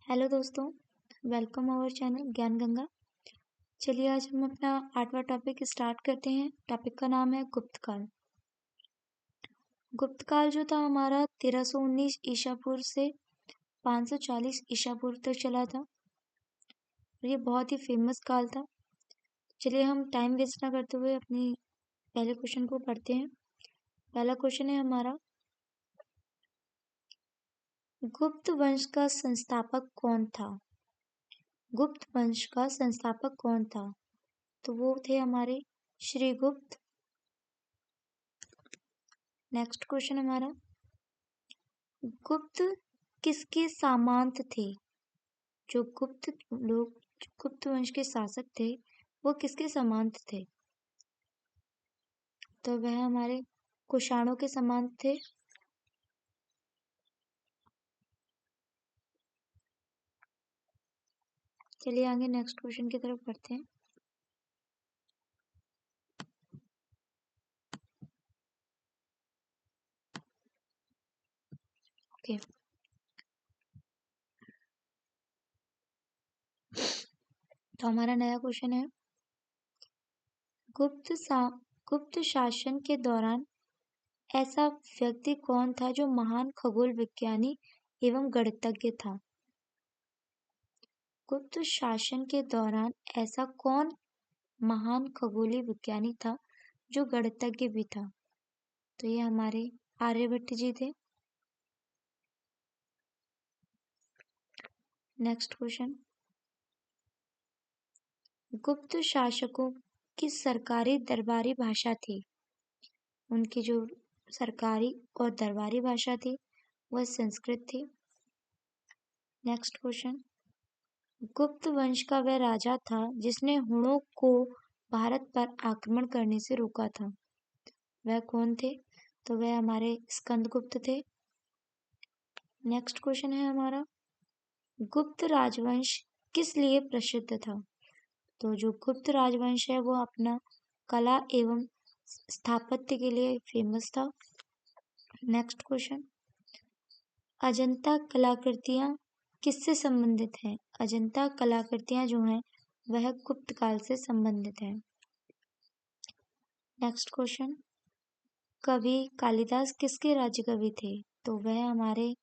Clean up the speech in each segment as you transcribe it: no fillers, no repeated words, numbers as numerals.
Hello दोस्तों, welcome our channel ज्ञान गंगा। चलिए आज हम अपना 8वां टॉपिक स्टार्ट करते हैं। टॉपिक का नाम है गुप्तकाल। गुप्तकाल जो था हमारा 1319 ईसा पूर्व से 540 ईसा पूर्व तक चला था और ये बहुत ही फेमस काल था। चलिए हम टाइम वेस्ट ना करते हुए अपनी पहले क्वेश्चन को पढ़ते हैं। पहला क्वेश्चन है हमारा, गुप्त वंश का संस्थापक कौन था? गुप्त वंश का संस्थापक कौन था? तो वो थे हमारे श्रीगुप्त। नेक्स्ट क्वेश्चन हमारा, गुप्त किसके सामंत थे? जो गुप्त वंश के शासक थे वो किसके सामंत थे? तो वह हमारे कुषाणों के सामंत थे। चलिए आगे नेक्स्ट क्वेश्चन की तरफ बढ़ते हैं। ओके, तो हमारा नया क्वेश्चन है, गुप्त शासन के दौरान ऐसा व्यक्ति कौन था जो महान खगोल विज्ञानी एवं गणितज्ञ था? गुप्त शासन के दौरान ऐसा कौन महान खगोलीय विज्ञानी था जो गणितज्ञ भी था? तो ये हमारे आर्यभट्ट जी थे। नेक्स्ट क्वेश्चन, गुप्त शासकों की सरकारी दरबारी भाषा थी। उनकी जो सरकारी और दरबारी भाषा थी वह संस्कृत थी। नेक्स्ट क्वेश्चन, गुप्त वंश का वह राजा था जिसने हुणों को भारत पर आक्रमण करने से रोका था। वह कौन थे? तो वह हमारे स्कंदगुप्त थे। नेक्स्ट क्वेश्चन है हमारा, गुप्त राजवंश किस लिए प्रसिद्ध था? तो जो गुप्त राजवंश है वो अपना कला एवं स्थापत्य के लिए फेमस था। नेक्स्ट क्वेश्चन, अजंता कलाकृतियां किससे संबंधित हैं? अजंता कलाकृतियां जो हैं वह गुप्त काल से संबंधित हैं। नेक्स्ट क्वेश्चन, कवि कालिदास किसके राज्य कवि थे? तो वह हमारे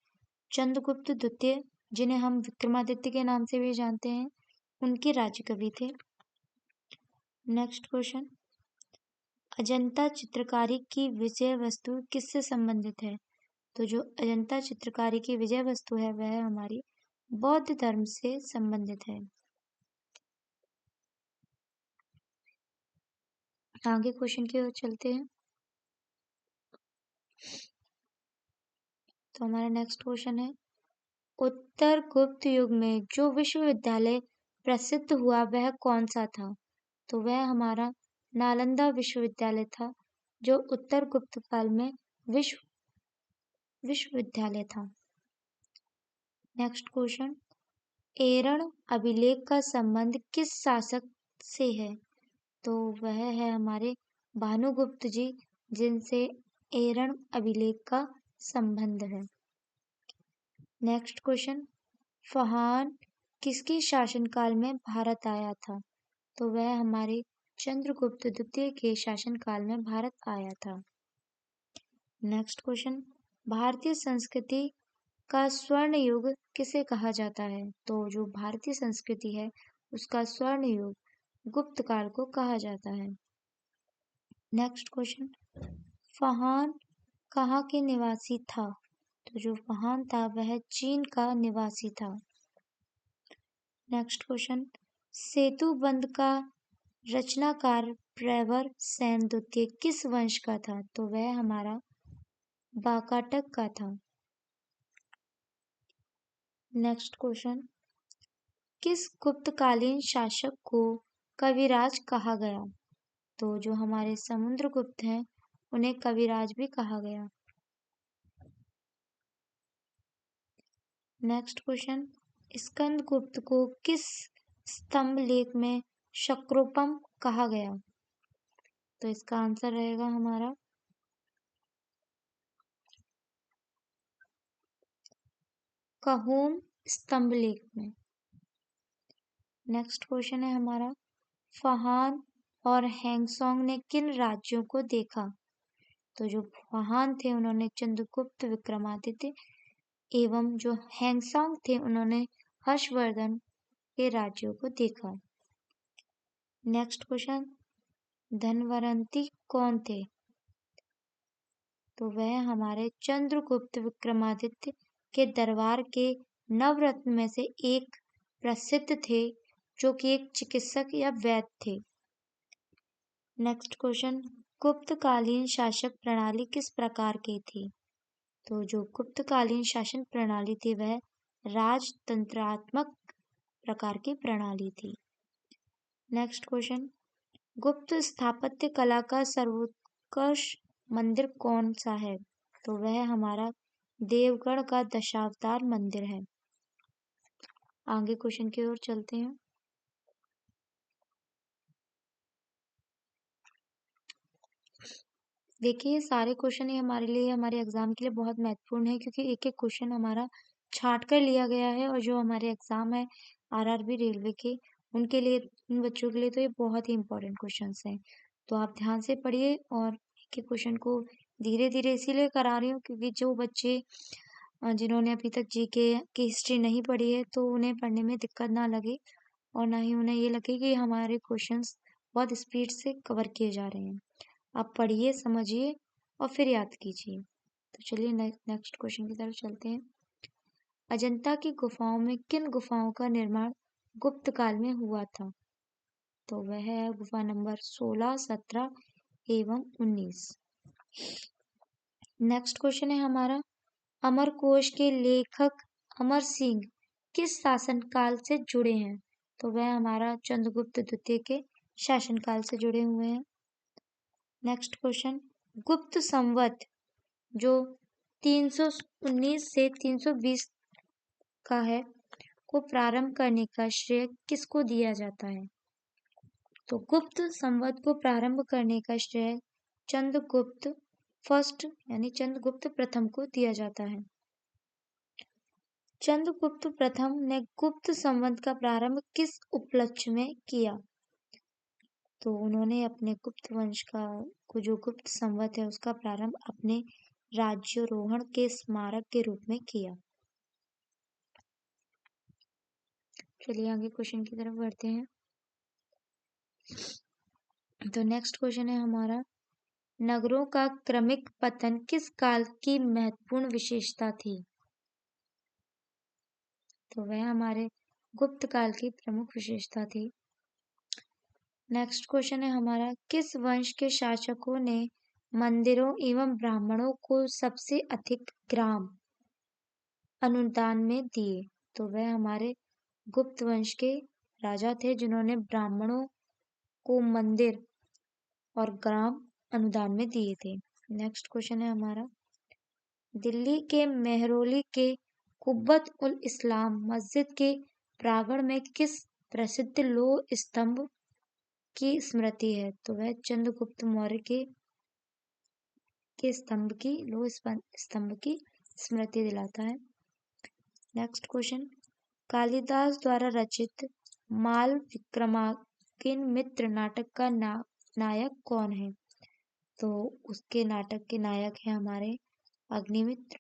चंद्रगुप्त द्वितीय, जिन्हें हम विक्रमादित्य के नाम से भी जानते हैं, उनके राज्य कवि थे। नेक्स्ट क्वेश्चन, अजंता चित्रकारी की विषय वस्तु किससे संबंधित है? तो जो अजंता चित्रकारी की विषय वस्तु है वह हमारी बौद्ध धर्म से संबंधित है। आगे क्वेश्चन की ओर चलते हैं। तो हमारा नेक्स्ट क्वेश्चन है, उत्तर गुप्त युग में जो विश्वविद्यालय प्रसिद्ध हुआ वह कौन सा था? तो वह हमारा नालंदा विश्वविद्यालय था जो उत्तर गुप्त काल में विश्वविद्यालय था। नेक्स्ट क्वेश्चन, एरण अभिलेख का संबंध किस शासक से है? तो वह है हमारे भानुगुप्त जी, जिनसे एरण अभिलेख का संबंध है। नेक्स्ट क्वेश्चन, फहान किसके शासनकाल में भारत आया था? तो वह हमारे चंद्रगुप्त द्वितीय के शासनकाल में भारत आया था। नेक्स्ट क्वेश्चन, भारतीय संस्कृति का स्वर्ण युग किसे कहा जाता है? तो जो भारतीय संस्कृति है उसका स्वर्ण युग गुप्त काल को कहा जाता है। नेक्स्ट क्वेश्चन, फहान कहाँ के निवासी था? तो जो फहान था वह चीन का निवासी था। नेक्स्ट क्वेश्चन, सेतु बंध का रचनाकार प्रवर सेन द्वितीय किस वंश का था? तो वह हमारा वाकाटक का था। नेक्स्ट क्वेश्चन, किस गुप्तकालीन शासक को कविराज कहा गया? तो जो हमारे समुद्रगुप्त हैं उन्हें कविराज भी कहा गया। नेक्स्ट क्वेश्चन, स्कंदगुप्त को किस स्तंभ लेख में शक्रोपम कहा गया? तो इसका आंसर रहेगा हमारा कहूम स्तंभलेख में। नेक्स्ट क्वेश्चन है हमारा, फहान और हैंगसोंग ने किन राज्यों को देखा? तो जो फहान थे उन्होंने चंद्रगुप्त विक्रमादित्य एवं जो हैंगसोंग थे उन्होंने हर्षवर्धन के राज्यों को देखा। नेक्स्ट क्वेश्चन, धनवंतरी कौन थे? तो वह हमारे चंद्रगुप्त विक्रमादित्य के दरबार के नवरत्न में से एक प्रसिद्ध थे, जो कि एक चिकित्सक या वैद्य थे। नेक्स्ट क्वेश्चन, गुप्तकालीन शासक प्रणाली किस प्रकार की थी? तो जो गुप्तकालीन शासन प्रणाली थी वह राजतंत्रात्मक प्रकार की प्रणाली थी। नेक्स्ट क्वेश्चन, गुप्त स्थापत्य कला का सर्वोत्कृष्ट मंदिर कौन सा है? तो वह हमारा देवगढ़ का दशावतार मंदिर है। आगे क्वेश्चन की ओर चलते हैं। देखिए सारे क्वेश्चन ही हमारे लिए हमारे एग्जाम के लिए बहुत महत्वपूर्ण है, क्योंकि एक एक क्वेश्चन हमारा छांट कर लिया गया है, और जो हमारे एग्जाम है आरआरबी रेलवे के, उनके लिए, उन बच्चों के लिए तो ये बहुत ही इंपॉर्टेंट क्वेश्चंस हैं। तो आप ध्यान से पढ़िए, और एक एक क्वेश्चन को धीरे धीरे इसीलिए करा रही हूँ क्योंकि जो बच्चे जिन्होंने अभी तक जीके की हिस्ट्री नहीं पढ़ी है तो उन्हें पढ़ने में दिक्कत ना लगे, और ना ही उन्हें ये लगे कि हमारे क्वेश्चंस बहुत स्पीड से कवर किए जा रहे हैं। आप पढ़िए, समझिए और फिर याद कीजिए। तो चलिए नेक्स्ट क्वेश्चन की तरफ चलते हैं। अजंता की गुफाओं में किन गुफाओं का निर्माण गुप्त काल में हुआ था? तो वह है गुफा नंबर 16, 17 एवं 19। नेक्स्ट क्वेश्चन है हमारा, अमरकोश के लेखक अमर सिंह किस शासनकाल से जुड़े हैं? तो वह हमारा चंद्रगुप्त द्वितीय के शासनकाल से जुड़े हुए हैं। नेक्स्ट क्वेश्चन, गुप्त संवत जो 319 से 320 का है को प्रारंभ करने का श्रेय किसको दिया जाता है? तो गुप्त संवत को प्रारंभ करने का श्रेय चंद्रगुप्त फर्स्ट यानी चंद्रगुप्त प्रथम को दिया जाता है। चंद्रगुप्त प्रथम ने गुप्त संवत का प्रारंभ किस उपलक्ष्य में किया? तो उन्होंने अपने गुप्त वंश का जो गुप्त संवत है उसका प्रारंभ अपने राज्यारोहण के स्मारक के रूप में किया। चलिए आगे क्वेश्चन की तरफ बढ़ते हैं। तो नेक्स्ट क्वेश्चन है हमारा, नगरों का क्रमिक पतन किस काल की महत्वपूर्ण विशेषता थी? तो वह हमारे गुप्त काल की प्रमुख विशेषता थी। नेक्स्ट क्वेश्चन है हमारा, किस वंश के शासकों ने मंदिरों एवं ब्राह्मणों को सबसे अधिक ग्राम अनुदान में दिए? तो वह हमारे गुप्त वंश के राजा थे जिन्होंने ब्राह्मणों को मंदिर और ग्राम अनुदान में दिए थे। नेक्स्ट क्वेश्चन है हमारा, दिल्ली के मेहरौली के कुब्बत उल इस्लाम मस्जिद के प्रांगण में किस प्रसिद्ध लोह स्तंभ की स्मृति है? तो वह चंद्रगुप्त मौर्य के स्तंभ की लोह स्तंभ की स्मृति दिलाता है। नेक्स्ट क्वेश्चन, कालिदास द्वारा रचित माल विक्रमार्किन मित्र नाटक का नायक कौन है? तो उसके नाटक के नायक हैं हमारे अग्निमित्र।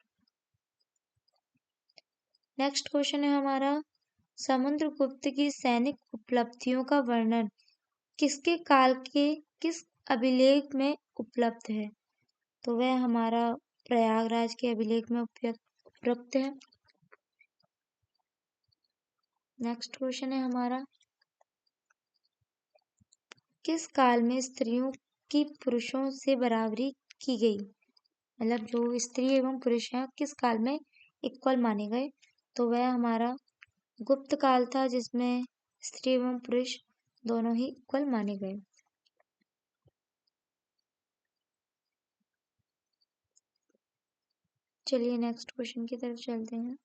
नेक्स्ट क्वेश्चन है हमारा, समुद्रगुप्त की सैनिक उपलब्धियों का वर्णन किसके काल के किस अभिलेख में उपलब्ध है? तो वह हमारा प्रयागराज के अभिलेख में उपलब्ध है। नेक्स्ट क्वेश्चन है हमारा, किस काल में स्त्रियों की पुरुषों से बराबरी की गई? मतलब जो स्त्री एवं पुरुष हैं किस काल में इक्वल माने गए? तो वह हमारा गुप्त काल था जिसमें स्त्री एवं पुरुष दोनों ही इक्वल माने गए। चलिए नेक्स्ट क्वेश्चन की तरफ चलते हैं।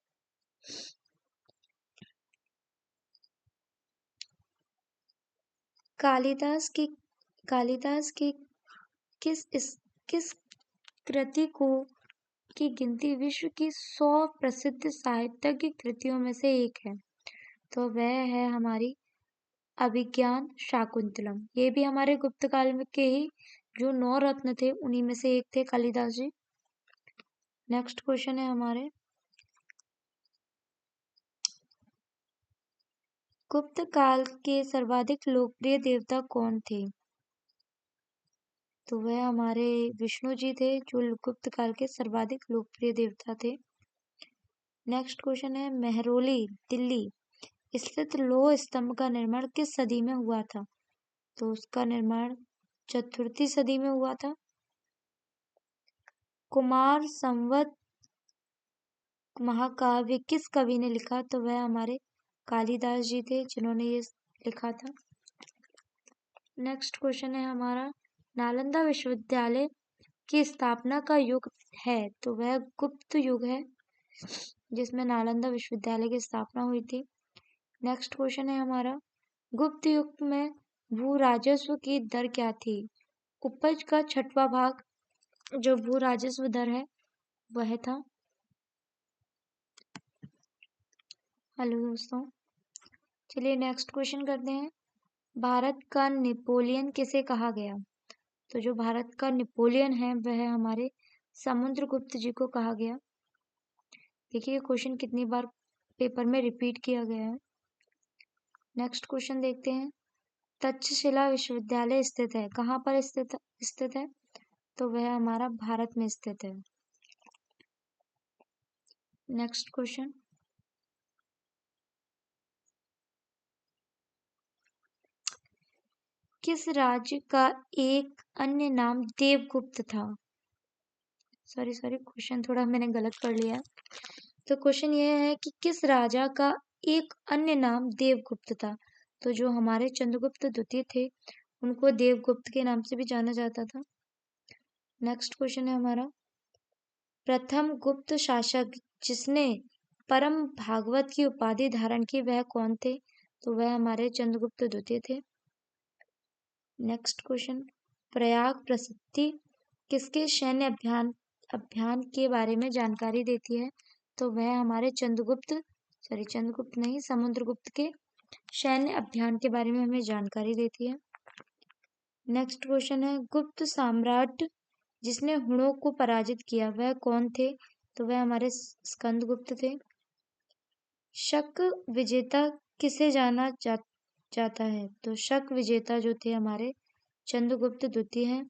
कालिदास की किस कृति को की गिनती विश्व की 100 प्रसिद्ध साहित्यिक कृतियों में से एक है, तो वह है हमारी अभिज्ञान शाकुंतलम। ये भी हमारे गुप्त काल में के ही जो 9 रत्न थे उन्हीं में से एक थे कालिदास जी। नेक्स्ट क्वेश्चन है हमारे, गुप्त काल के सर्वाधिक लोकप्रिय देवता कौन थे? तो वह हमारे विष्णु जी थे, जो गुप्त काल के सर्वाधिक लोकप्रिय देवता थे। नेक्स्ट क्वेश्चन है, मेहरौली दिल्ली स्थित लौह स्तंभ का निर्माण किस सदी में हुआ था? तो उसका निर्माण चतुर्थी सदी में हुआ था। कुमार संवत महाकाव्य किस कवि ने लिखा? तो वह हमारे कालिदास जी थे, जिन्होंने ये लिखा था। नेक्स्ट क्वेश्चन है हमारा, नालंदा विश्वविद्यालय की स्थापना का युग है? तो वह गुप्त युग है, जिसमें नालंदा विश्वविद्यालय की स्थापना हुई थी। नेक्स्ट क्वेश्चन है हमारा, गुप्त युग में भू राजस्व की दर क्या थी? उपज का 6वां भाग जो भू राजस्व दर है वह था। हेलो दोस्तों, चलिए नेक्स्ट क्वेश्चन करते हैं, भारत का नेपोलियन किसे कहा गया? तो जो भारत का नेपोलियन है वह हमारे समुद्रगुप्त जी को कहा गया। देखिए क्वेश्चन कितनी बार पेपर में रिपीट किया गया है। नेक्स्ट क्वेश्चन देखते हैं, तक्षशिला विश्वविद्यालय स्थित है, कहाँ पर स्थित है? तो वह हमारा भारत में स्थित है। नेक्स्ट क्वेश्चन, किस राज्य का एक अन्य नाम देवगुप्त था? सॉरी क्वेश्चन थोड़ा मैंने गलत पढ़ लिया। तो क्वेश्चन ये है कि किस राजा का एक अन्य नाम देवगुप्त था? तो जो हमारे चंद्रगुप्त द्वितीय थे उनको देवगुप्त के नाम से भी जाना जाता था। नेक्स्ट क्वेश्चन है हमारा, प्रथम गुप्त शासक जिसने परम भागवत की उपाधि धारण की वह कौन थे? तो वह हमारे चंद्रगुप्त द्वितीय थे। नेक्स्ट क्वेश्चन, प्रयाग प्रसिद्धि किसके सैन्य अभियान के बारे में जानकारी देती है? तो वह हमारे चंद्रगुप्त नहीं, समुद्रगुप्त के सैन्य अभियान के बारे में हमें जानकारी देती है। नेक्स्ट क्वेश्चन है, गुप्त सम्राट जिसने हुणों को पराजित किया वह कौन थे? तो वह हमारे स्कंदगुप्त थे। शक विजेता किसे जाता है? तो शक विजेता जो थे हमारे चंद्रगुप्त द्वितीय हैं।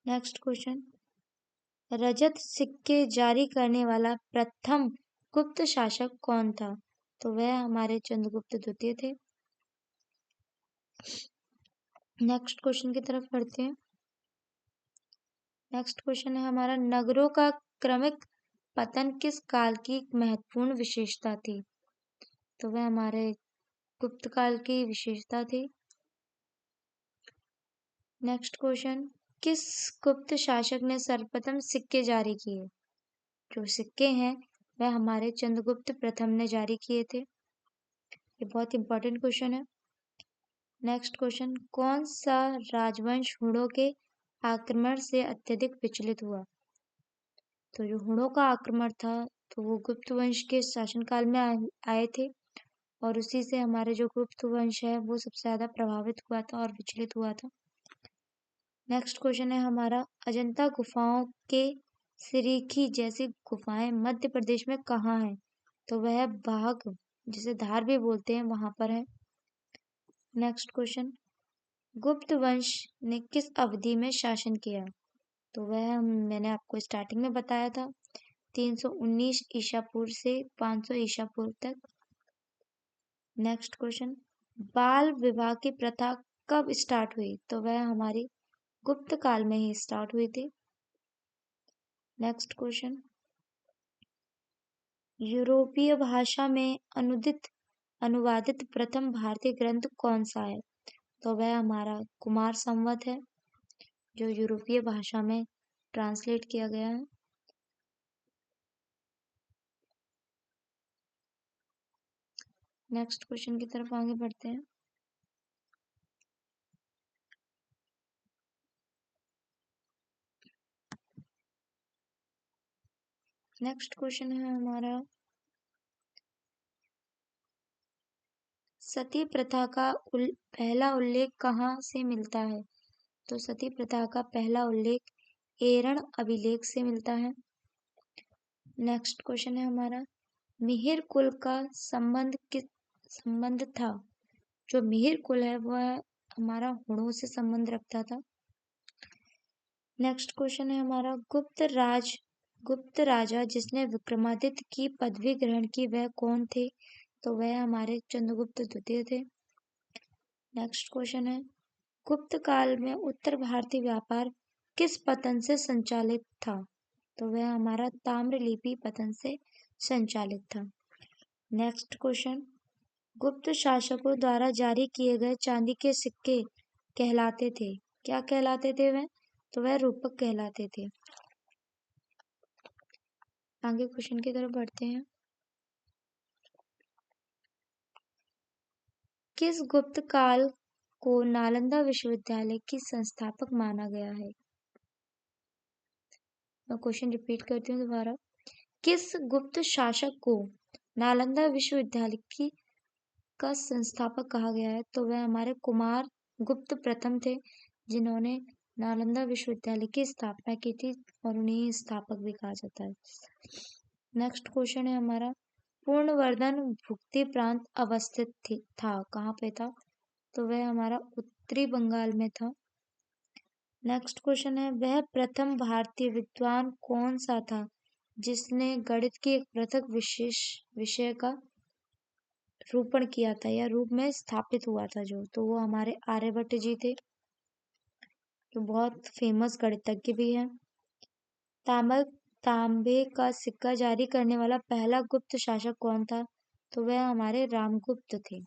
नेक्स्ट क्वेश्चन, रजत सिक्के जारी करने वाला प्रथम गुप्त शासक कौन था? तो वह हमारे चंद्रगुप्त द्वितीय थे। नेक्स्ट क्वेश्चन की तरफ बढ़ते हैं। नेक्स्ट क्वेश्चन है हमारा, नगरों का क्रमिक पतन किस काल की महत्वपूर्ण विशेषता थी? तो वह हमारे गुप्त काल की विशेषता थी। नेक्स्ट क्वेश्चन, किस गुप्त शासक ने सर्वप्रथम सिक्के जारी किए? जो सिक्के हैं वह हमारे चंद्रगुप्त प्रथम ने जारी किए थे। ये बहुत इंपॉर्टेंट क्वेश्चन है। नेक्स्ट क्वेश्चन, कौन सा राजवंश हुणों के आक्रमण से अत्यधिक विचलित हुआ? तो जो हुणों का आक्रमण था तो वो गुप्त वंश के शासनकाल में आए थे, और उसी से हमारे जो गुप्त वंश है वो सबसे ज्यादा प्रभावित हुआ था और विचलित हुआ था। नेक्स्ट क्वेश्चन है हमारा, अजंता गुफाओं के सिरिखी जैसी गुफाएं मध्य प्रदेश में कहाँ है? तो वह बाघ जिसे धार भी बोलते हैं वहां पर है। नेक्स्ट क्वेश्चन, गुप्त वंश ने किस अवधि में शासन किया? तो वह मैंने आपको स्टार्टिंग में बताया था, 319 ईसा पूर्व से 500 ईसा पूर्व तक। नेक्स्ट क्वेश्चन, बाल विवाह की प्रथा कब स्टार्ट हुई? तो वह हमारी गुप्त काल में ही स्टार्ट हुई थी। नेक्स्ट क्वेश्चन, यूरोपीय भाषा में अनुवादित प्रथम भारतीय ग्रंथ कौन सा है? तो वह हमारा कुमार संवत है, जो यूरोपीय भाषा में ट्रांसलेट किया गया है। नेक्स्ट क्वेश्चन की तरफ आगे बढ़ते हैं। नेक्स्ट क्वेश्चन है हमारा, सती प्रथा का पहला उल्लेख कहाँ से मिलता है? तो सती प्रथा का पहला उल्लेख एरण अभिलेख से मिलता है। नेक्स्ट क्वेश्चन है हमारा, मिहिर कुल का संबंध था? जो मिहिर कुल है वह हमारा हुणों से संबंध रखता था। नेक्स्ट क्वेश्चन है हमारा, गुप्त राजा जिसने विक्रमादित्य की पदवी ग्रहण की वह कौन थे? तो वह हमारे चंद्रगुप्त द्वितीय थे। नेक्स्ट क्वेश्चन है, गुप्त काल में उत्तर भारतीय व्यापार किस पतन से संचालित था? तो वह हमारा ताम्रलिपि पतन से संचालित था। नेक्स्ट क्वेश्चन, गुप्त शासकों द्वारा जारी किए गए चांदी के सिक्के कहलाते थे? क्या कहलाते थे वह? तो वह रूपक कहलाते थे। आगे क्वेश्चन की तरफ बढ़ते हैं। किस गुप्त काल को नालंदा विश्वविद्यालय की संस्थापक माना गया है? मैं क्वेश्चन रिपीट करती हूँ दोबारा। किस गुप्त शासक को नालंदा विश्वविद्यालय का संस्थापक कहा गया है? तो वह हमारे कुमार गुप्त प्रथम थे, जिन्होंने नालंदा विश्वविद्यालय की स्थापना की थी और उन्हें स्थापक भी कहा जाता है। नेक्स्ट क्वेश्चन है हमारा, पूर्णवर्धन भुक्ति प्रांत अवस्थित था, कहाँ पे था? तो वह हमारा उत्तरी बंगाल में था। नेक्स्ट क्वेश्चन है, वह प्रथम भारतीय विद्वान कौन सा था जिसने गणित के एक पृथक विशेष विषय का रूपण किया था या रूप में स्थापित हुआ था जो? तो वो हमारे आर्यभट्ट जी थे, जो बहुत फेमस गणितज्ञ भी हैं। तांबे का सिक्का जारी करने वाला पहला गुप्त शासक कौन था? तो वह हमारे रामगुप्त थे।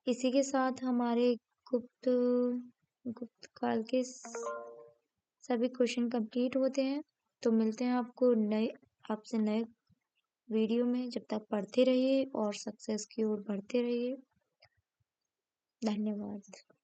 इसी के साथ हमारे गुप्त गुप्त काल के सभी क्वेश्चन कंप्लीट होते हैं। तो मिलते हैं आपसे नए वीडियो में। जब तक पढ़ते रहिए और सक्सेस की ओर बढ़ते रहिए। धन्यवाद।